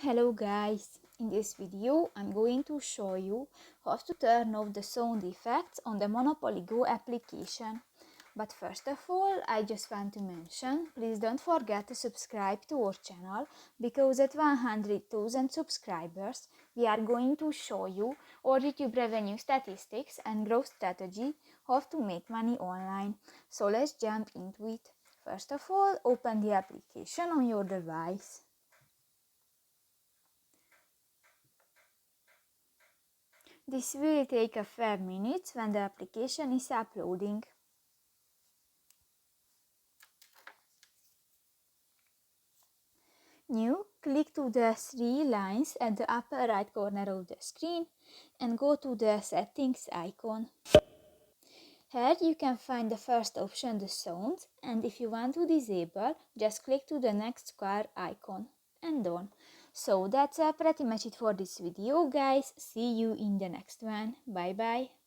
Hello guys, in this video I'm going to show you how to turn off the sound effects on the Monopoly Go application. But first of all, I just want to mention, please don't forget to subscribe to our channel, because at 100,000 subscribers we are going to show you our YouTube revenue statistics and growth strategy, how to make money online. So let's jump into it. First of all, open the application on your device. This will take a few minutes when the application is uploading. New, click to the three lines at the upper right corner of the screen and go to the settings icon. Here you can find the first option, the sound, and if you want to disable, just click to the next square icon and done. So that's pretty much it for this video guys. See you in the next one. Bye bye.